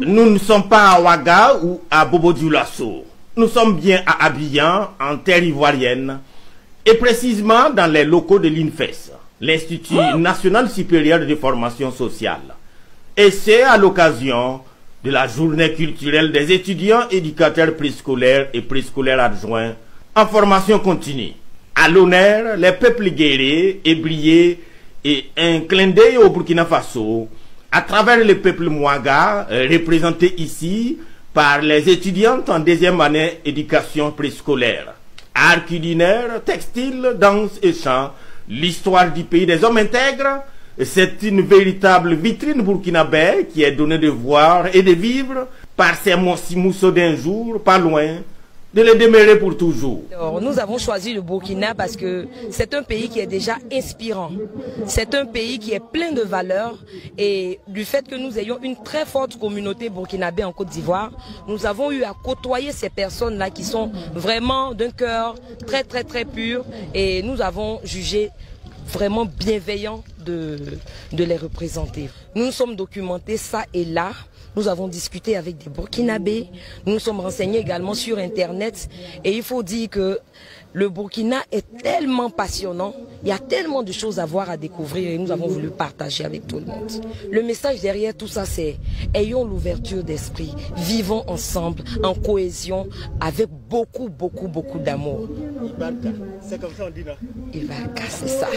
Nous ne sommes pas à Ouaga ou à Bobo-Dioulasso. Nous sommes bien à Abidjan, en terre ivoirienne, et précisément dans les locaux de l'INFES, l'Institut national supérieur de formation sociale. Et c'est à l'occasion de la journée culturelle des étudiants éducateurs préscolaires et préscolaires adjoints en formation continue. À l'honneur, les peuples guerriers et brillés et un clin d'œil au Burkina Faso, à travers le peuple Mouaga, représenté ici par les étudiantes en deuxième année éducation préscolaire. Art culinaire, textile, danse et chant, l'histoire du pays des hommes intègres, c'est une véritable vitrine burkinabé qui est donnée de voir et de vivre par ces mousseaux d'un jour, pas loin, de les demeurer pour toujours. Alors, nous avons choisi le Burkina parce que c'est un pays qui est déjà inspirant. C'est un pays qui est plein de valeurs et du fait que nous ayons une très forte communauté burkinabé en Côte d'Ivoire, nous avons eu à côtoyer ces personnes-là qui sont vraiment d'un cœur très très très pur et nous avons jugé vraiment bienveillant de les représenter. Nous nous sommes documentés ça et là. Nous avons discuté avec des Burkinabés, nous nous sommes renseignés également sur Internet et il faut dire que le Burkina est tellement passionnant, il y a tellement de choses à voir, à découvrir et nous avons voulu partager avec tout le monde. Le message derrière tout ça c'est ayons l'ouverture d'esprit, vivons ensemble en cohésion avec beaucoup d'amour. Ibarka, c'est comme ça on dit là. Ibarka, c'est ça.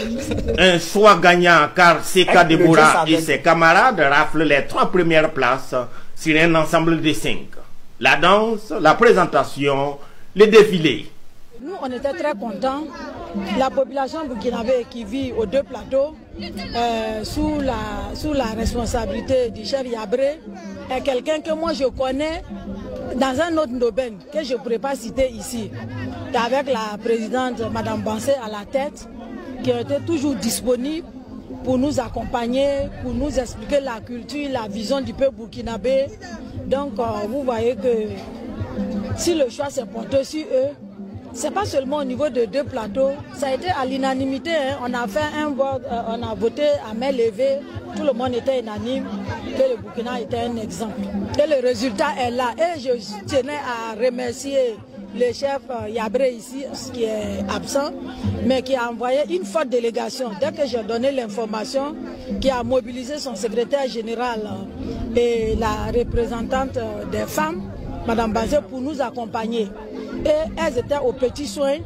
Un choix gagnant car Seka Deborah et ses camarades raflent les 3 premières places sur un ensemble de 5. La danse, la présentation, le défilé. Nous, on était très contents. La population burkinabé qui vit aux 2 plateaux, sous la responsabilité du chef Yabré, est quelqu'un que moi je connais dans un autre domaine que je ne pourrais pas citer ici. Avec la présidente Madame Bansé à la tête, qui était toujours disponible pour nous accompagner, pour nous expliquer la culture, la vision du peuple burkinabé. Donc vous voyez que si le choix s'est porté sur eux, c'est pas seulement au niveau de 2 plateaux, ça a été à l'unanimité. Hein. On a fait un vote, on a voté à main levée, tout le monde était unanime que le Burkina était un exemple. Et le résultat est là. Et je tenais à remercier le chef Yabré ici, qui est absent, mais qui a envoyé une forte délégation. Dès que j'ai donné l'information, qui a mobilisé son secrétaire général et la représentante des femmes, Madame Bazé, pour nous accompagner. Et elles étaient aux petits soins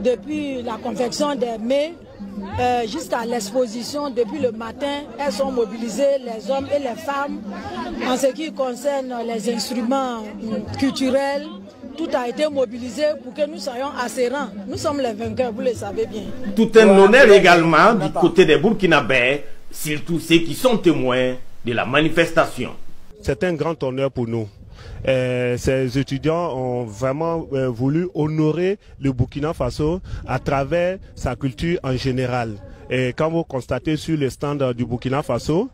depuis la confection des mets jusqu'à l'exposition. Depuis le matin, elles sont mobilisées, les hommes et les femmes, en ce qui concerne les instruments culturels. Tout a été mobilisé pour que nous soyons assez rangs. Nous sommes les vainqueurs, vous le savez bien. Tout un honneur également du côté des Burkinabés, surtout ceux qui sont témoins de la manifestation. C'est un grand honneur pour nous. Ces étudiants ont vraiment voulu honorer le Burkina Faso à travers sa culture en général. Et quand vous constatez sur le stand du Burkina Faso,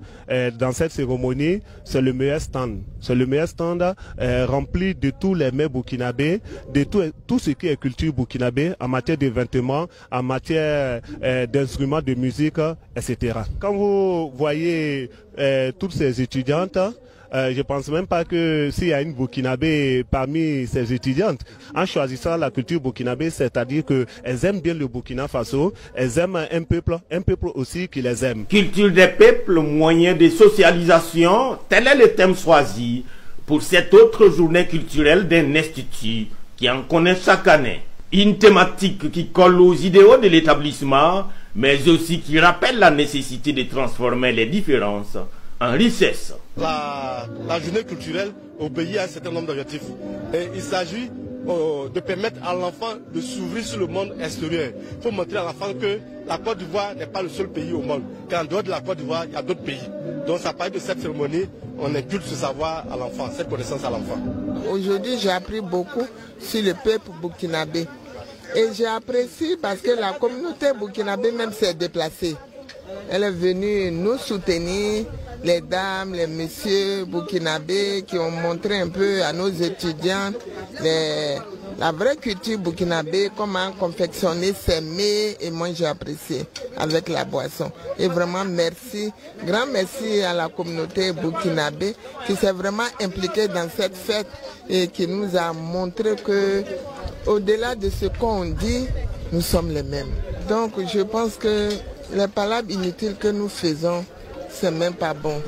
dans cette cérémonie, c'est le meilleur stand. C'est le meilleur stand rempli de tous les mets burkinabés, de tout ce qui est culture burkinabé en matière de vêtements, en matière d'instruments de musique, etc. Quand vous voyez toutes ces étudiantes, je ne pense même pas que s'il y a une burkinabé parmi ces étudiantes, en choisissant la culture burkinabé, c'est-à-dire qu'elles aiment bien le Burkina Faso, elles aiment un peuple aussi qui les aime. Culture des peuples, moyen de socialisation, tel est le thème choisi pour cette autre journée culturelle d'un institut qui en connaît chaque année. Une thématique qui colle aux idéaux de l'établissement, mais aussi qui rappelle la nécessité de transformer les différences en richesse. La journée culturelle obéit à un certain nombre d'objectifs. Et il s'agit de permettre à l'enfant de s'ouvrir sur le monde extérieur. Il faut montrer à l'enfant que la Côte d'Ivoire n'est pas le seul pays au monde. Qu'en dehors de la Côte d'Ivoire, il y a d'autres pays. Donc à partir de cette cérémonie, on inculque ce savoir à l'enfant, cette connaissance à l'enfant. Aujourd'hui, j'ai appris beaucoup sur le peuple burkinabé. Et j'ai apprécié parce que la communauté burkinabé même s'est déplacée. Elle est venue nous soutenir, les dames, les messieurs burkinabés qui ont montré un peu à nos étudiants la vraie culture burkinabé, comment confectionner ses mets, et moi j'ai apprécié avec la boisson. Et vraiment merci, grand merci à la communauté burkinabé qui s'est vraiment impliquée dans cette fête et qui nous a montré que au-delà de ce qu'on dit, nous sommes les mêmes. Donc je pense que les palabres inutiles que nous faisons, c'est même pas bon.